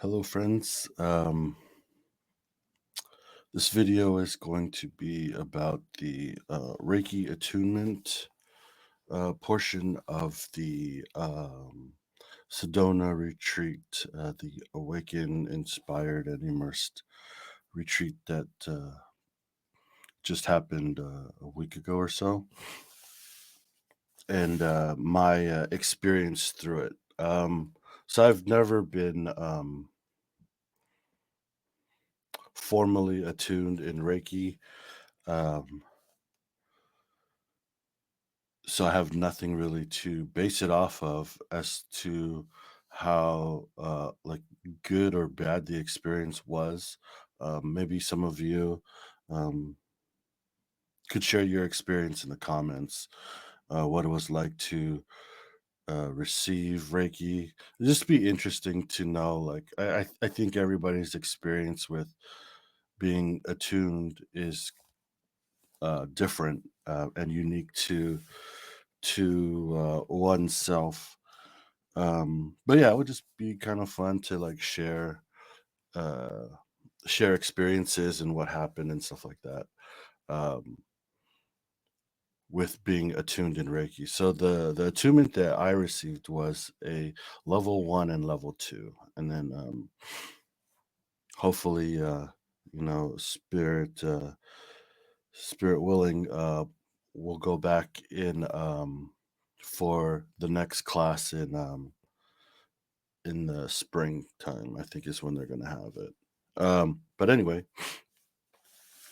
Hello, friends. This video is going to be about the Reiki Attunement portion of the Sedona retreat, the Awaken, Inspired, and Immersed retreat that just happened a week ago or so, and my experience through it. So I've never been formally attuned in Reiki. Um, so I have nothing really to base it off of as to how like good or bad the experience was. Maybe some of you um, could share your experience in the comments, what it was like to receive Reiki. It'd just be interesting to know. Like I think everybody's experience with being attuned is different and unique to oneself. But yeah, it would just be kind of fun to like uh share experiences and what happened and stuff like that. Um with being attuned in Reiki. So the attunement that I received was a level 1 and level 2. And then hopefully spirit willing, we'll go back in for the next class in the springtime, I think is when they're gonna have it. But anyway,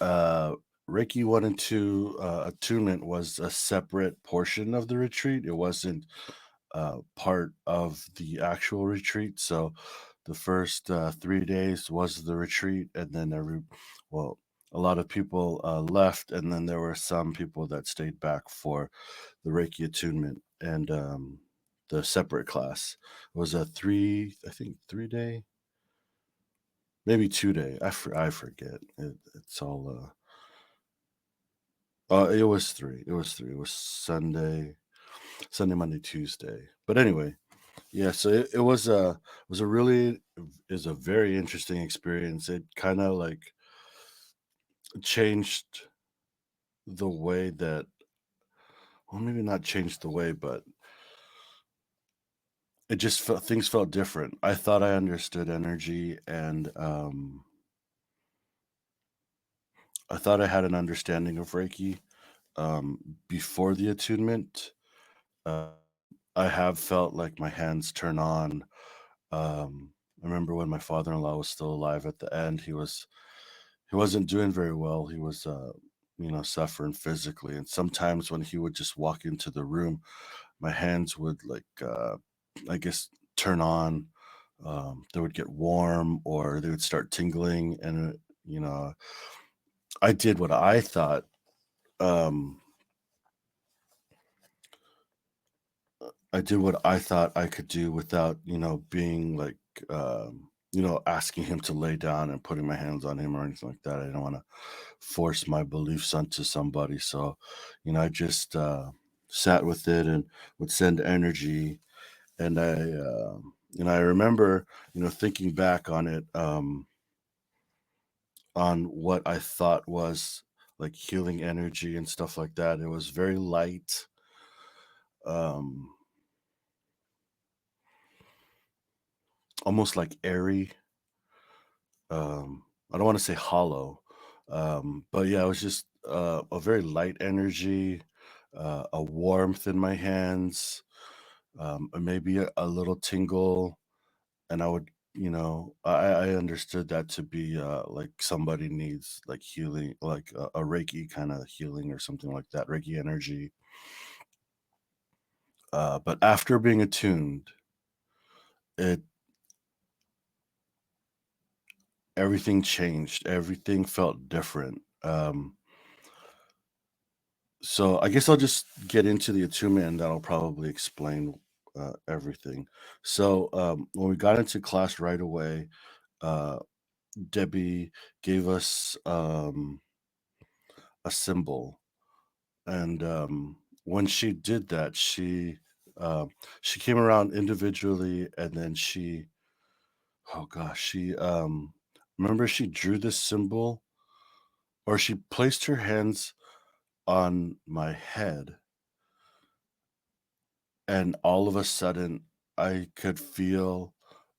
uh, Reiki 1 and 2 attunement was a separate portion of the retreat. It wasn't part of the actual retreat. So the first 3 days was the retreat, and then well, a lot of people left, and then there were some people that stayed back for the Reiki attunement and the separate class. It was a I think 3 day, maybe 2 day. I forget. It's all. It was three. It was three. It was Sunday, Monday, Tuesday. But anyway, yeah. So it was a really is a very interesting experience. It kind of like changed the way that, well, maybe not changed the way, but it just felt things felt different. I thought I understood energy, and I thought I had an understanding of Reiki before the attunement. Uh, I have felt like my hands turn on. I remember when my father-in-law was still alive at the end, he wasn't doing very well. He was suffering physically. And sometimes when he would just walk into the room, my hands would like I guess turn on. They would get warm or they would start tingling. And I did what I thought um I did what I thought I could do without, being like, asking him to lay down and putting my hands on him or anything like that. I don't want to force my beliefs onto somebody. So, I just sat with it and would send energy. And I remember, thinking back on it, on what I thought was like healing energy and stuff like that. It was very light. Um, Almost like airy. I don't want to say hollow, but yeah, it was just a very light energy, a warmth in my hands, and maybe a little tingle, and I would, I understood that to be like somebody needs like healing, like a Reiki kind of healing or something like that, Reiki energy. But after being attuned, it everything changed. Everything felt different. So I guess I'll just get into the attunement and that'll probably explain everything. So when we got into class right away, uh, Debbie gave us a symbol, and when she did that, uh, she came around individually, and then she oh gosh, remember she drew this symbol, or she placed her hands on my head, and all of a sudden I could feel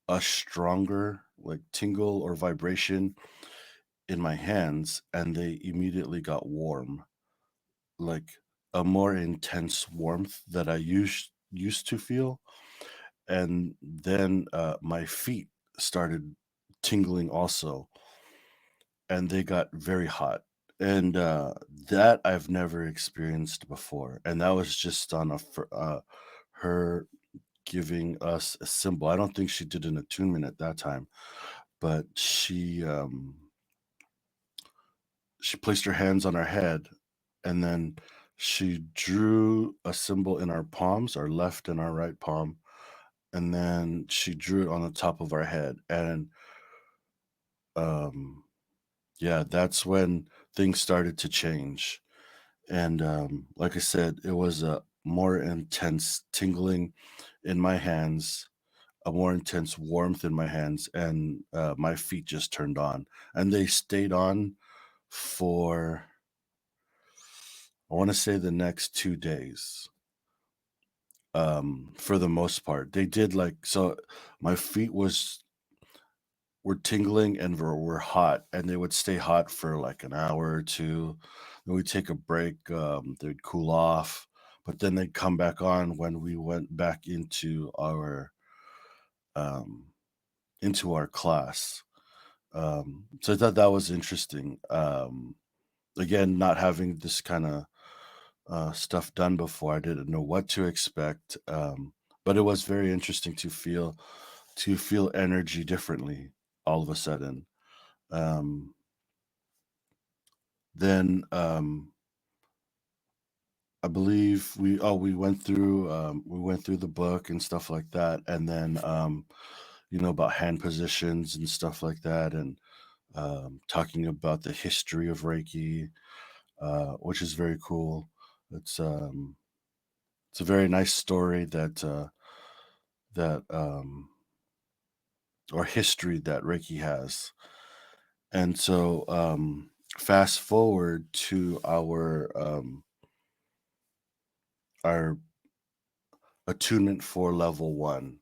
a stronger like tingle or vibration in my hands, and they immediately got warm, like a more intense warmth that I used to feel. And then my feet started tingling also, and they got very hot. And that I've never experienced before. And that was just on her giving us a symbol. I don't think she did an attunement at that time, but she placed her hands on our head, and then she drew a symbol in our palms, our left and our right palm, and then she drew it on the top of our head. And um yeah, that's when things started to change. And like I said, it was a more intense tingling in my hands, a more intense warmth in my hands, and my feet just turned on, and they stayed on for, I want to say, the next 2 days. For the most part, they did, like, so my feet were tingling and were hot, and they would stay hot for like an hour or two. Then we'd take a break, they'd cool off, but then they'd come back on when we went back um, into our class. So I thought that was interesting. Again, not having this kind of stuff done before, I didn't know what to expect. But it was very interesting to feel energy differently all of a sudden. Um, then I believe we went through the book and stuff like that, and then about hand positions and stuff like that, and talking about the history of Reiki, which is very cool. It's um, it's a very nice story that or history that Reiki has. And so fast forward to our attunement for level one.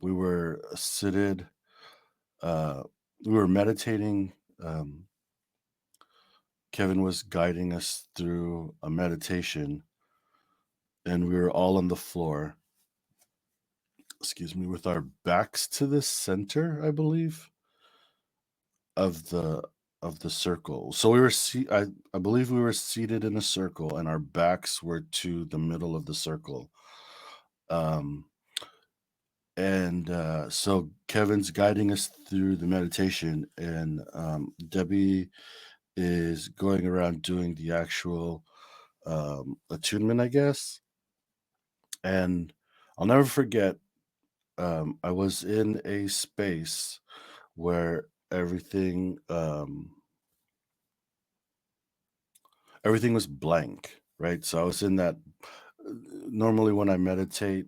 We were seated, uh, we were meditating. Um, Kevin was guiding us through a meditation, and we were all on the floor, excuse me, with our backs to the center, I believe, of the circle. So I believe we were seated in a circle, and our backs were to the middle of the circle. Um, and so Kevin's guiding us through the meditation, and Debbie is going around doing the actual attunement, I guess. And I'll never forget, I was in a space where everything was blank, right? So I was in that. Normally, when I meditate,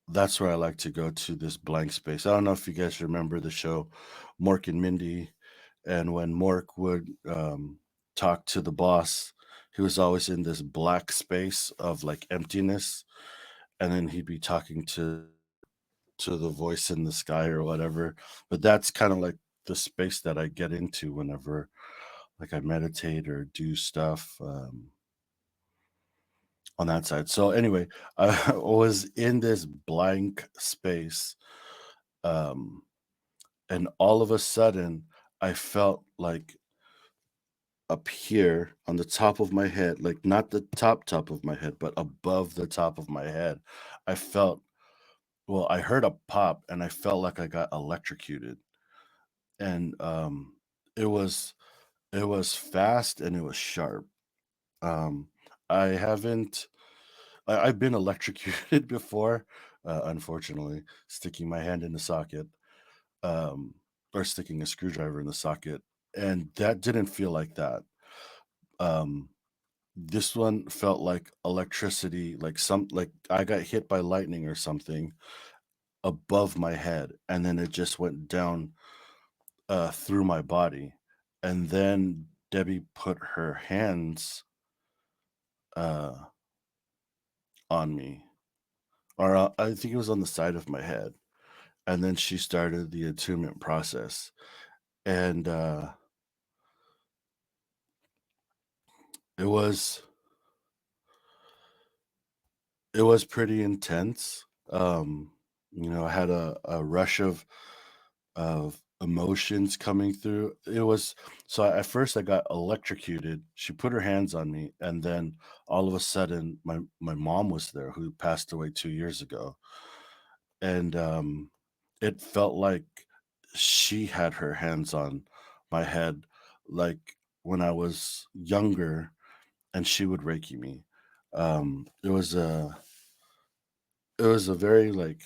that's where I like to go, to this blank space. I don't know if you guys remember the show Mork and Mindy, and when Mork would talk to the boss, he was always in this black space of like emptiness, and then he'd be talking to the voice in the sky or whatever. But that's kind of like the space that I get into whenever like I meditate or do stuff on that side. So anyway, I was in this blank space, um, and all of a sudden, I felt like up here on the top of my head, like not the top of my head, but above the top of my head, I felt, well, I heard a pop, and I felt like I got electrocuted. And it was it was fast, and it was sharp. Um, I haven't I've been electrocuted before, unfortunately, sticking my hand in the socket, um, or sticking a screwdriver in the socket, and that didn't feel like that. Um, this one felt like electricity, like I got hit by lightning or something, above my head, and then it just went down through my body. And then Debbie put her hands uh, on me, or I think it was on the side of my head. And then she started the attunement process. And it was it was pretty intense. I had a rush of emotions coming through. It was so at first I got electrocuted. She put her hands on me, and then all of a sudden my mom was there, who passed away 2 years ago. And it felt like she had her hands on my head, like when I was younger, and she would Reiki me. It was a very like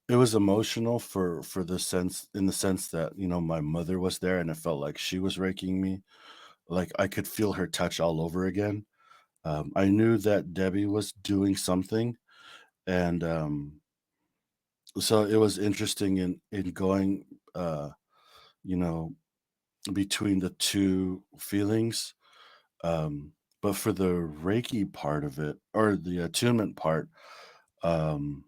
it was emotional for the sense in the sense that, my mother was there and it felt like she was raking me. Like I could feel her touch all over again. I knew that Debbie was doing something, and so it was interesting in going, you know, between the two feelings. Um, but for the Reiki part of it, or the attunement part, um,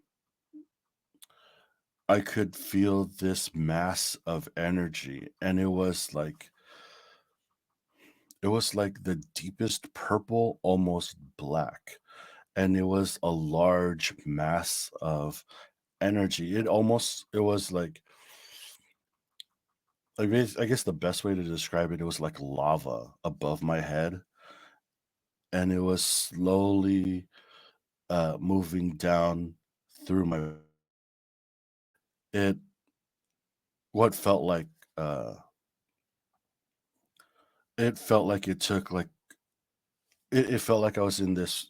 I could feel this mass of energy, and it was like the deepest purple, almost black, and it was a large mass of energy. It was like I guess the best way to describe it, it was like lava above my head, and it was slowly moving down through my it what felt like uh it felt like it took like it felt like I was in this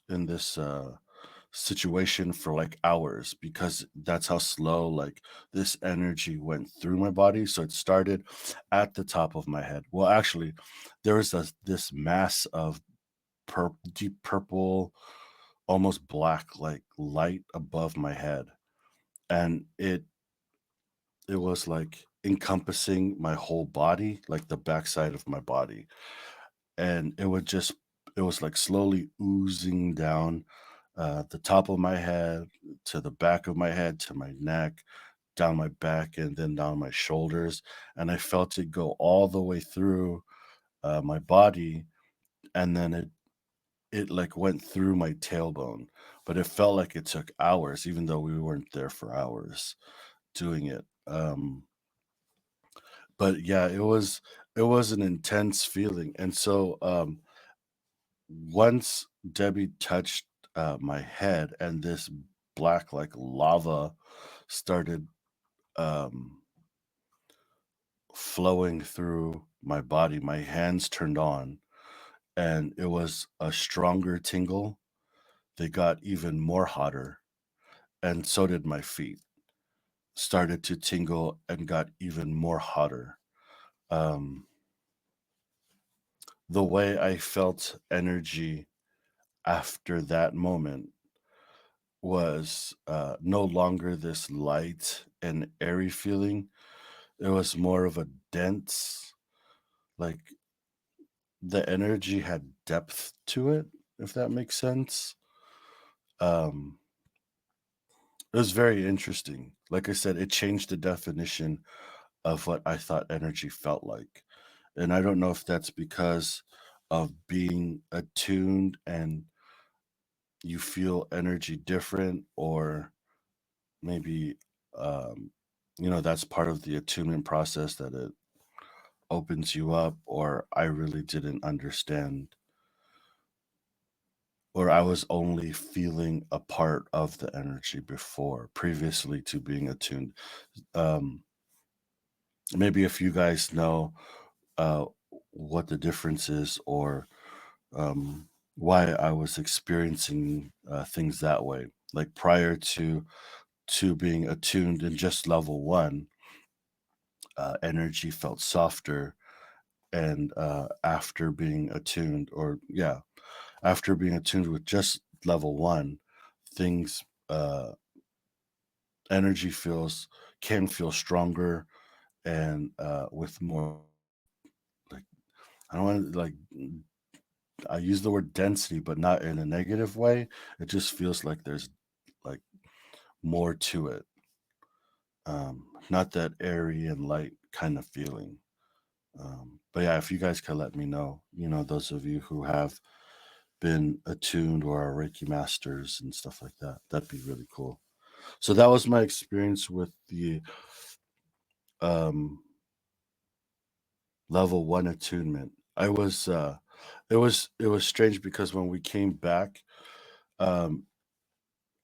situation for like hours, because that's how slow like this energy went through my body. So it started at the top of my head. Well, actually, there was this mass of deep purple, almost black, like light above my head, and it was like encompassing my whole body, like the backside of my body. And it was like slowly oozing down the top of my head, to the back of my head, to my neck, down my back, and then down my shoulders. And I felt it go all the way through my body, and then it like went through my tailbone. But it felt like it took hours, even though we weren't there for hours doing it. But yeah, it was an intense feeling. And so once Debbie touched my head, and this black like lava started um flowing through my body, my hands turned on, and it was a stronger tingle. They got even more hotter, and so did my feet. Started to tingle and got even more hotter. Um, the way I felt energy after that moment was no longer this light and airy feeling. It was more of a dense, like the energy had depth to it, if that makes sense. Um, it was very interesting. Like I said, it changed the definition of what I thought energy felt like. And I don't know if that's because of being attuned and you feel energy different, or maybe that's part of the attunement process, that it opens you up, or I really didn't understand, or I was only feeling a part of the energy before, previously to being attuned. um Maybe if you guys know uh what the difference is, or why I was experiencing things that way, like prior to being attuned in just level one. Energy felt softer, and after being attuned, or yeah, after being attuned with just level one, things energy feels can feel stronger and with more like I don't want to like I use the word density, but not in a negative way. It just feels like there's like more to it. Not that airy and light kind of feeling. But yeah, if you guys could let me know, those of you who have been attuned or are Reiki masters and stuff like that, that'd be really cool. So that was my experience with the um, level one attunement. It was strange because when we came back, um,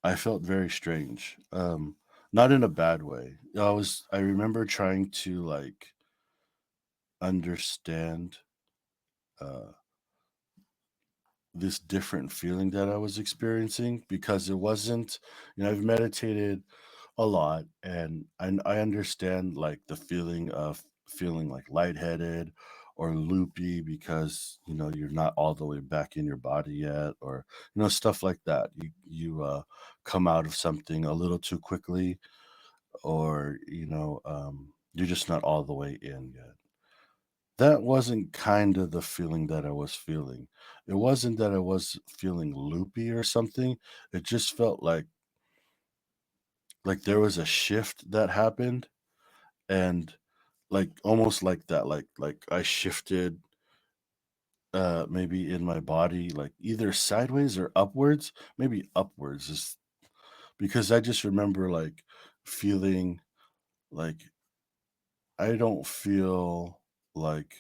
I felt very strange. Not in a bad way. I remember trying to like understand uh this different feeling that I was experiencing because it wasn't, I've meditated a lot and I understand like the feeling of feeling like lightheaded or loopy because you're not all the way back in your body yet, or stuff like that. You come out of something a little too quickly, or you're just not all the way in yet. That wasn't kind of the feeling that I was feeling. It wasn't that I was feeling loopy or something. It just felt like there was a shift that happened, and like almost like that, like I shifted maybe in my body, like either sideways or upwards. Maybe upwards is because I just remember like feeling like I don't feel like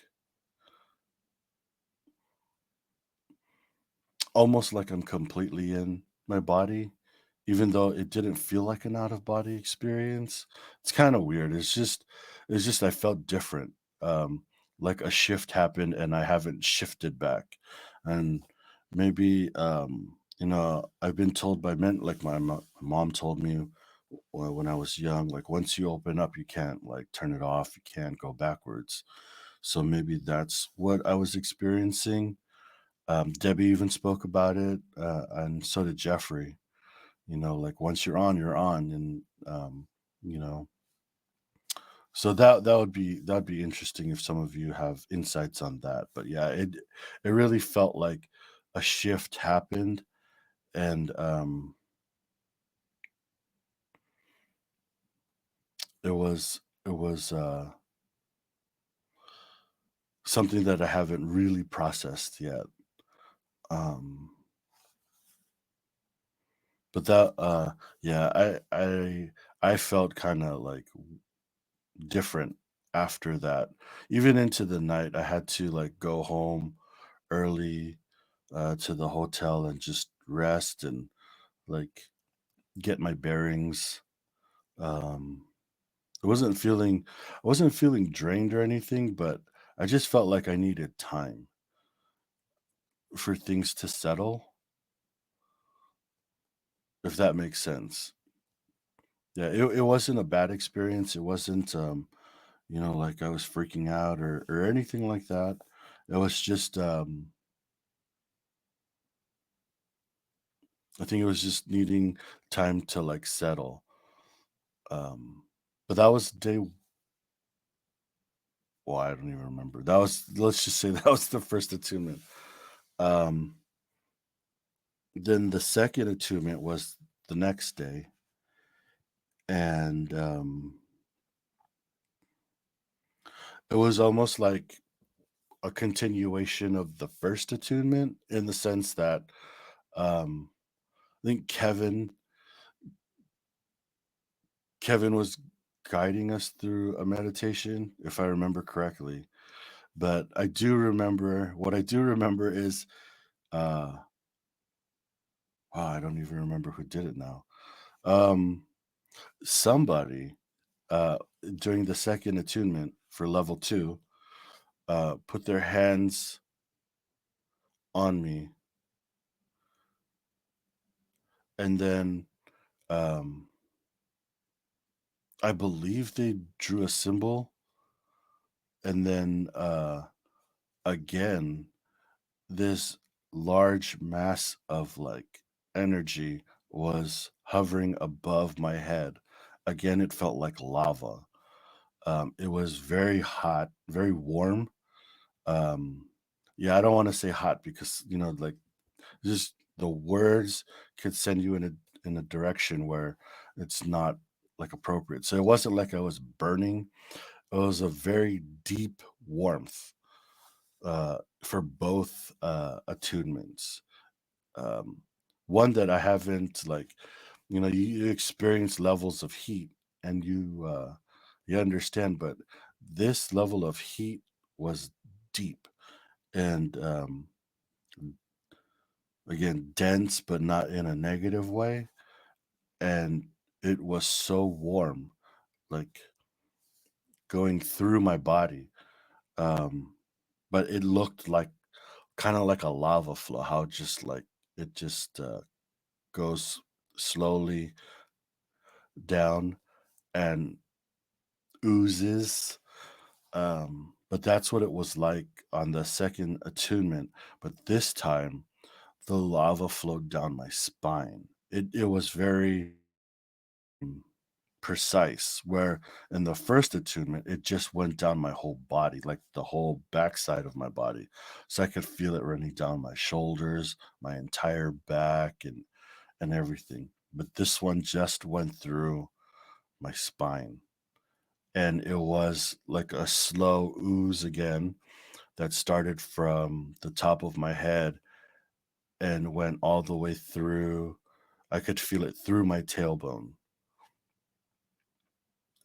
almost like I'm completely in my body, even though it didn't feel like an out of body experience. It's kind of weird. It's just I felt different. Like a shift happened and I haven't shifted back. And maybe I've been told by men, like my mom told me when I was young, like once you open up, you can't like turn it off, you can't go backwards. So maybe that's what I was experiencing. Debbie even spoke about it, and so did Jeffrey. Like once you're on, you're on, and you know, so that'd be interesting if some of you have insights on that. But yeah, it really felt like a shift happened, and it was something that I haven't really processed yet. Um, but yeah, I felt kind of like different after that. Even into the night, I had to like go home early to the hotel and just rest and like get my bearings. Um, I wasn't feeling drained or anything, but I just felt like I needed time for things to settle, if that makes sense. Yeah, it wasn't a bad experience. It wasn't like I was freaking out or anything like that. It was just I think it was just needing time to like settle. Um, but that was day. Well, I don't even remember. That was, let's just say, that was the first attunement. Um, then the second attunement was the next day, and it was almost like a continuation of the first attunement in the sense that um, I think Kevin was guiding us through a meditation, if I remember correctly. But what I do remember is uh oh, I don't even remember who did it now. Um Somebody uh during the second attunement for level 2 put their hands on me, and then um I believe they drew a symbol, and then again this large mass of like energy was hovering above my head. again, it felt like lava. It was very hot, very warm. Um, yeah, I don't want to say hot because like just the words could send you in a direction where it's not like appropriate. So it wasn't like I was burning. It was a very deep warmth for both attunements. Um, one that I haven't like, you experience levels of heat and you understand, but this level of heat was deep and again dense, but not in a negative way. And it was so warm, like going through my body. Um, but it looked like kind of like a lava flow, how just like it just goes slowly down and oozes. But that's what it was like on the second attunement. But this time, the lava flowed down my spine. It was very precise, where in the first attunement, it just went down my whole body, like the whole backside of my body. So I could feel it running down my shoulders, my entire back, and everything. But this one just went through my spine. And it was like a slow ooze again that started from the top of my head and went all the way through. I could feel it through my tailbone.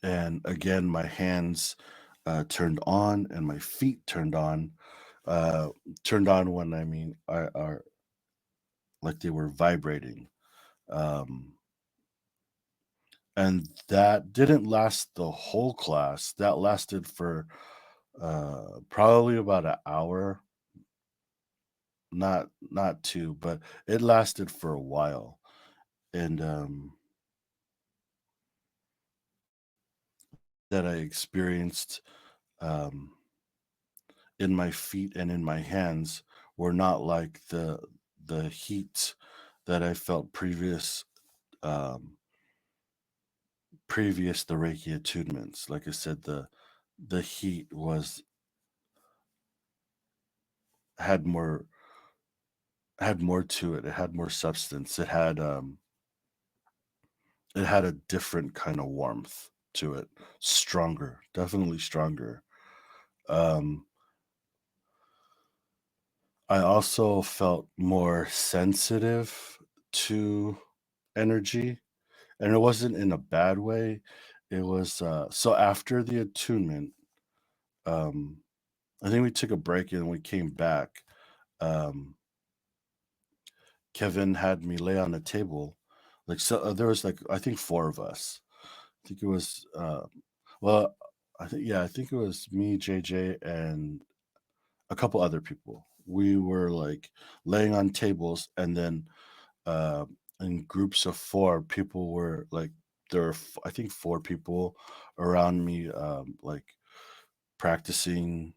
And again, my hands turned on and my feet turned on. Uh, Turned on when I mean are like they were vibrating. Um, and that didn't last the whole class. That lasted for probably about an hour, not two, but it lasted for a while. And that I experienced um, in my feet and in my hands were not like the heat that I felt um, previous the Reiki attunements. Like I said, the heat was had more had more to it. It had more substance. It had a different kind of warmth to it. Stronger, definitely stronger. Um, I also felt more sensitive to energy, and it wasn't in a bad way. It was so after the attunement, um, I think we took a break and we came back. Um, Kevin had me lay on a table. Like so, there was like I think four of us. I think it was well, I think it was me, JJ, and a couple other people. We were like laying on tables, and then uh, in groups of four, people were like there were I think four people around me, like practicing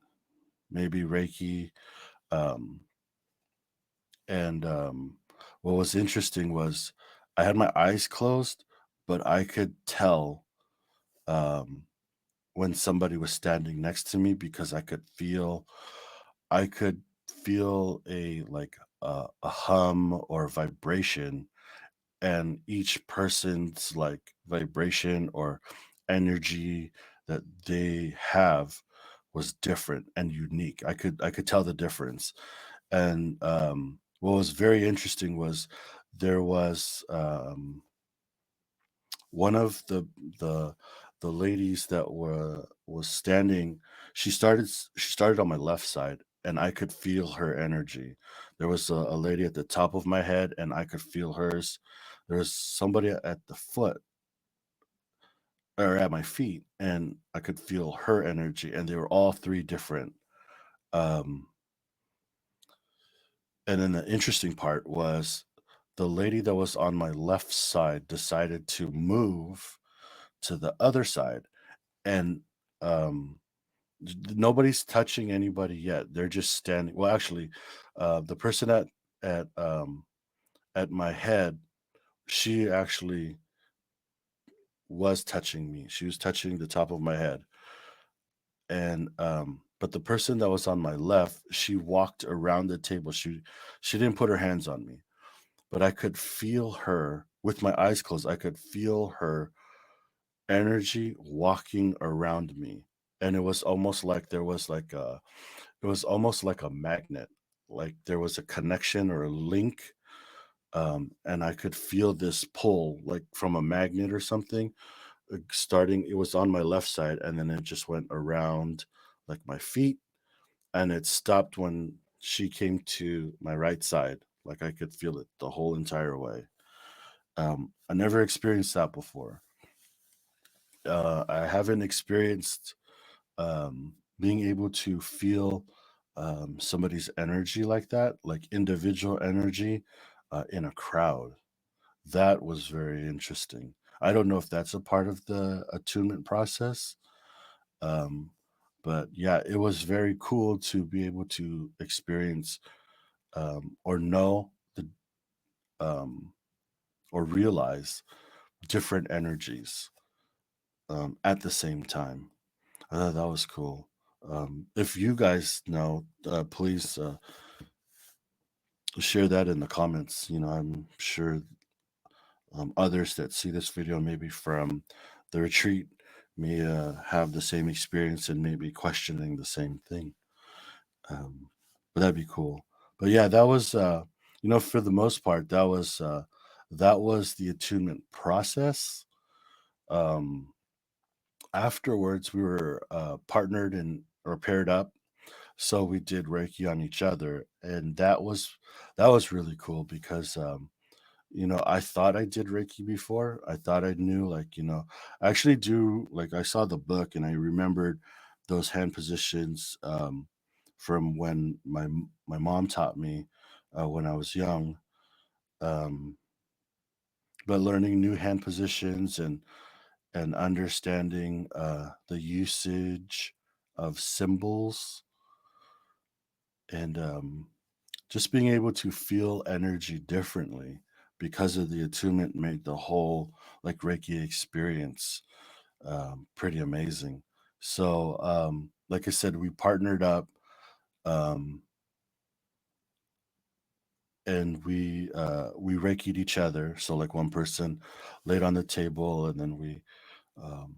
maybe Reiki. Um, and what was interesting was I had my eyes closed, but I could tell um, when somebody was standing next to me because I could feel a like a hum or vibration, and each person's like vibration or energy that they have was different and unique. I could tell the difference. And what was very interesting was there was one of the the ladies that was standing. She started on my left side, and I could feel her energy. There was a lady at the top of my head, and I could feel hers. There was somebody at the foot or at my feet, and I could feel her energy, and they were all three different. um and then the interesting part was the lady that was on my left side decided to move to the other side, and um nobody's touching anybody yet. They're just standing. Well, actually, the person at at my head, she actually was touching me. She was touching the top of my head. And but the person that was on my left, she walked around the table. She didn't put her hands on me, but I could feel her with my eyes closed. I could feel her energy walking around me. And it was almost like there was like a it was almost like a magnet. Like there was a connection or a link. And I could feel this pull like from a magnet or something starting. It was on my left side, and then it just went around like my feet, and it stopped when she came to my right side. Like I could feel it the whole entire way. I never experienced that before. I haven't experienced being able to feel somebody's energy like that, like individual energy in a crowd. That was very interesting. I don't know if that's a part of the attunement process. Um, but yeah, it was very cool to be able to experience or know the um, or realize different energies at the same time. I thought that was cool. If you guys know, please share that in the comments. I'm sure others that see this video, maybe from the retreat, may have the same experience and maybe questioning the same thing. Um, but that'd be cool. But yeah, that was for the most part, that was the attunement process. Um, Afterwards, we were partnered and or paired up, so we did Reiki on each other, and that was really cool because I thought I did Reiki before. I thought I knew, like, I actually do, like, I saw the book and I remembered those hand positions from when my mom taught me when I was young. Um, but learning new hand positions and understanding the usage of symbols and just being able to feel energy differently because of the attunement made the whole like Reiki experience pretty amazing. So, like I said, we partnered up um, and we Reiki'd each other. So, like one person laid on the table, and then um,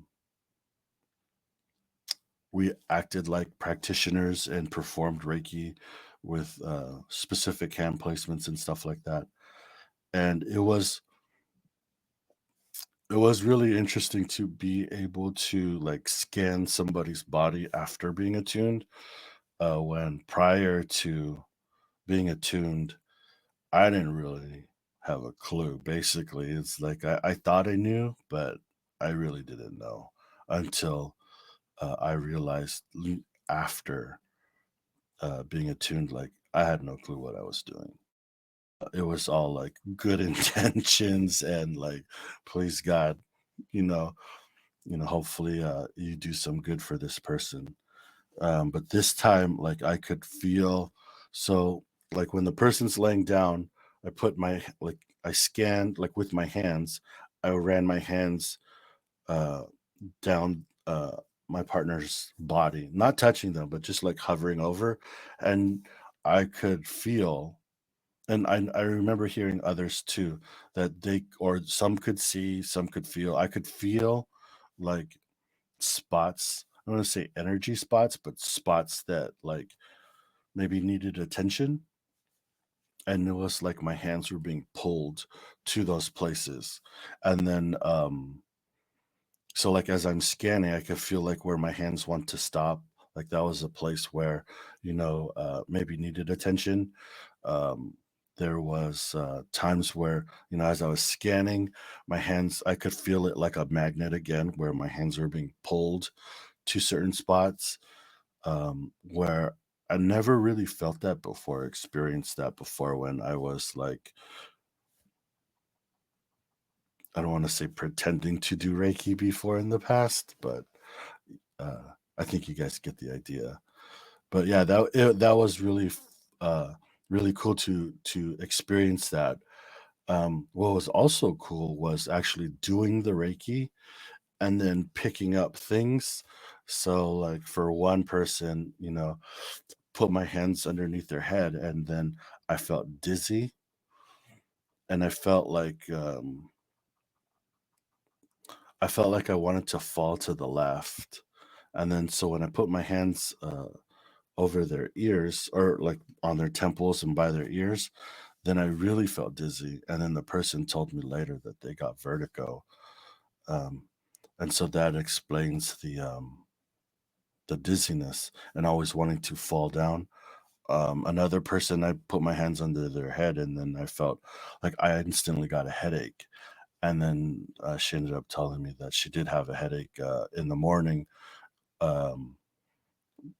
we acted like practitioners and performed Reiki with specific hand placements and stuff like that. And it was really interesting to be able to like scan somebody's body after being attuned. When prior to being attuned, I didn't really have a clue. Basically, it's like I thought I knew, but I really didn't know until I realized after being attuned, like I had no clue what I was doing. It was all like good intentions and like, please God, you know, hopefully you do some good for this person. But this time, like I could feel, so like when the person's laying down, I put my like I scanned like with my hands, I ran my hands uh down my partner's body, not touching them, but just like hovering over, and I could feel, and I remember hearing others too, that they or some could see, some could feel. I could feel like spots. I don't want to say energy spots, but spots that like maybe needed attention. And it was like my hands were being pulled to those places. And then so like as I'm scanning, I could feel like where my hands want to stop. Like that was a place where, maybe needed attention. Um, there was times where, as I was scanning, my hands, I could feel it like a magnet again, where my hands were being pulled to certain spots where I never really felt that before, experienced that before when I was like, I don't want to say pretending to do Reiki before in the past, but I think you guys get the idea. But yeah, that was really really cool to experience that. What was also cool was actually doing the Reiki and then picking up things. So, like for one person, put my hands underneath their head, and then I felt dizzy, and I felt like I wanted to fall to the left. And then so when I put my hands over their ears, or like on their temples and by their ears, then I really felt dizzy. And then the person told me later that they got vertigo. Um, and so that explains the dizziness and always wanting to fall down. Another person, I put my hands under their head, and then I felt like I instantly got a headache. And then she ended up telling me that she did have a headache in the morning, um,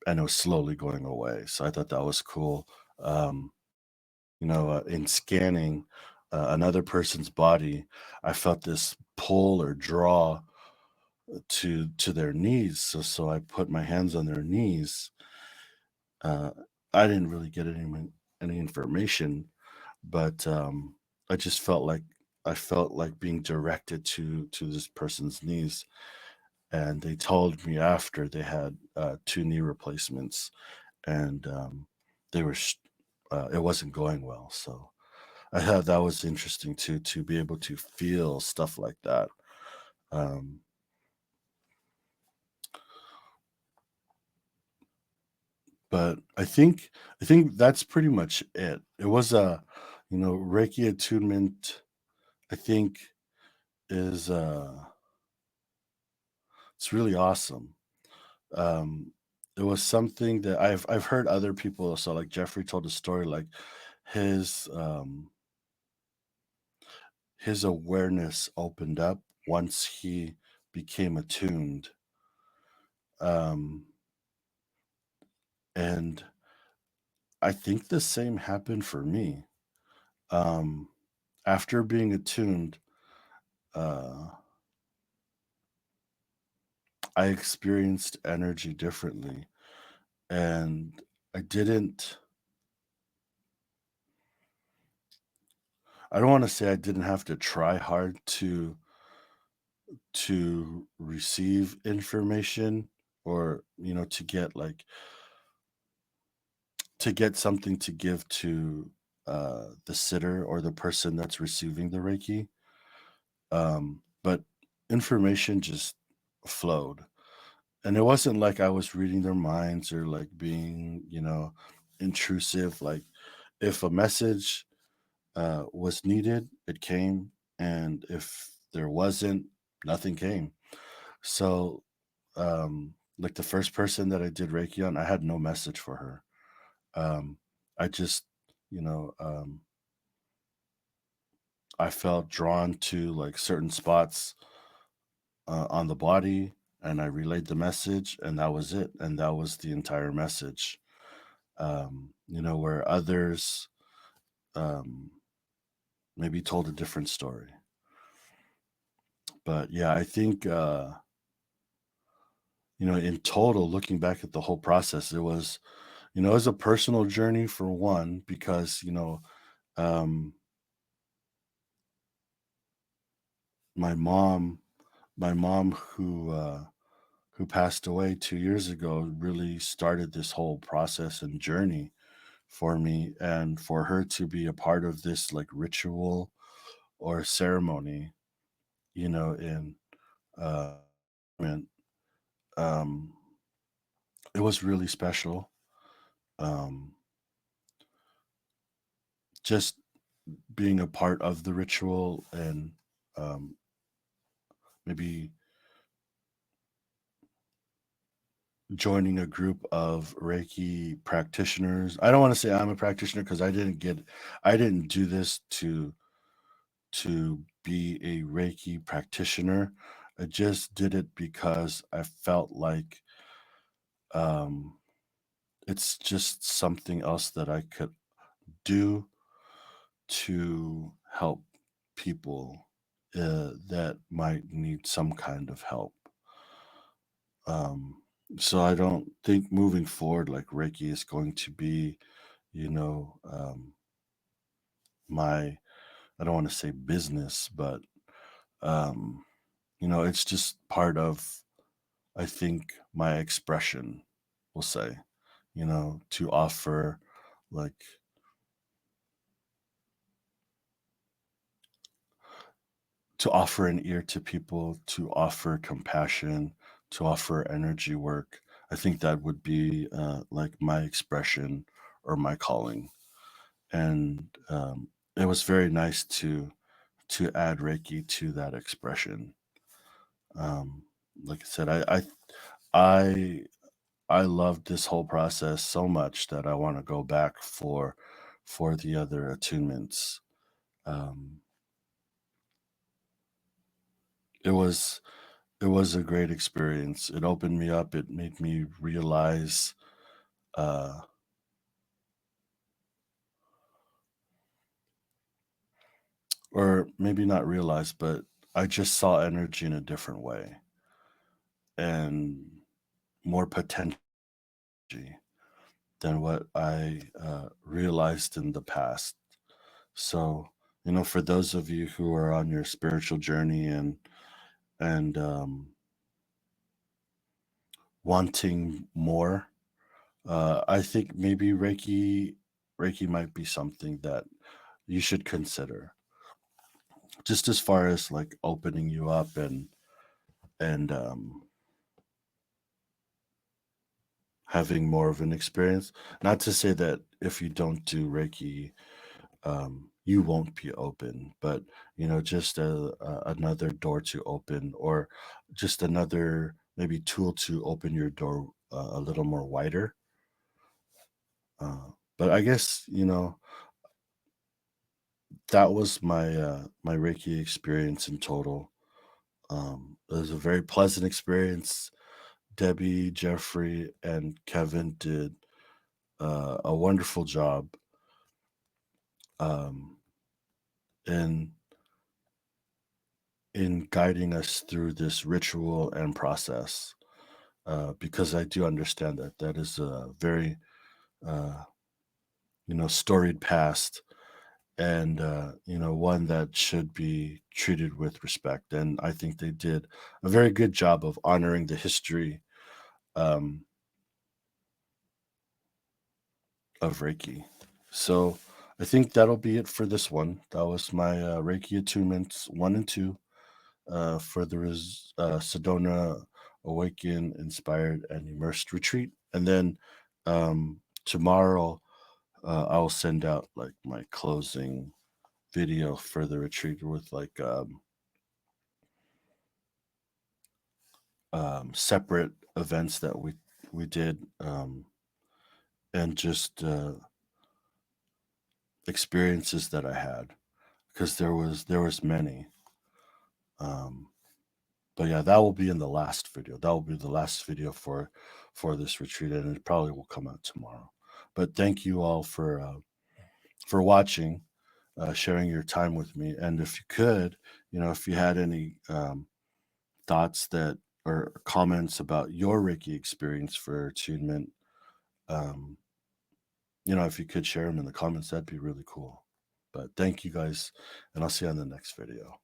and it was slowly going away. So I thought that was cool. Um, in scanning another person's body, I felt this pull or draw to their knees. So I put my hands on their knees. Uh, I didn't really get any information, but I just felt like being directed to this person's knees. And they told me after they had two knee replacements, and they were it wasn't going well. So I thought that was interesting too, to be able to feel stuff like that. Um, but I think that's pretty much it. It was a, Reiki attunement. I think is it's really awesome. Um, it was something that I've heard other people. So like Jeffrey told a story, like his um his awareness opened up once he became attuned. Um, and I think the same happened for me. Um, After being attuned, uh, I experienced energy differently, and I didn't. I don't want to say I didn't have to try hard to receive information, or to get something to give to the sitter or the person that's receiving the Reiki. But information just flowed. And it wasn't like I was reading their minds or like being, intrusive. Like if a message was needed, it came. And if there wasn't, nothing came. So, like the first person that I did Reiki on, I had no message for her. I just, you know, um, I felt drawn to like certain spots on the body, and I relayed the message, and that was it. And that was the entire message. Where others um, maybe told a different story. But yeah, I think, in total, looking back at the whole process, it was a personal journey for one, because, um, my mom, who passed away 2 years ago, really started this whole process and journey for me, and for her to be a part of this like ritual or ceremony, in uh and, um it was really special. um just being a part of the ritual, and um maybe joining a group of Reiki practitioners. I don't want to say I'm a practitioner, because I didn't do this to be a Reiki practitioner. I just did it because I felt like um, it's just something else that I could do to help people that might need some kind of help. Um, so I don't think moving forward, like Reiki is going to be, you know, um, my I don't want to say business, but um, it's just part of, I think, my expression, we'll say, to offer, like, to offer an ear to people, to offer compassion, to offer energy work. I think that would be like my expression or my calling. And it was very nice to add Reiki to that expression. Um, like I said, I I loved this whole process so much that I want to go back for the other attunements. Um, it was it was a great experience. It opened me up. It made me realize, uh, or maybe not realize, but I just saw energy in a different way and more potential than what I realized in the past. So, for those of you who are on your spiritual journey and wanting more, I think maybe Reiki might be something that you should consider. Just as far as like opening you up and having more of an experience. Not to say that if you don't do Reiki, you won't be open, but just another door to open, or just another maybe tool to open your door a little more wider. But I guess that was my Reiki experience in total. It was a very pleasant experience. Debbie, Jeffrey, and Kevin did a wonderful job um, in guiding us through this ritual and process. Because I do understand that that is a very uh, storied past, and one that should be treated with respect. And I think they did a very good job of honoring the history um, of Reiki. So I think that'll be it for this one. That was my Reiki attunements 1 and 2 for the Sedona Awaken, Inspired, and Immersed retreat. And then tomorrow I'll send out like my closing video for the retreat with like separate events that we did, and just experiences that I had, because there was many. Um, but yeah, that will be in the last video. That will be the last video for this retreat, and it probably will come out tomorrow. But thank you all for watching, sharing your time with me. And if you could, if you had any thoughts that or comments about your Reiki experience for attunement, um, if you could share them in the comments, that'd be really cool. But thank you guys, and I'll see you on the next video.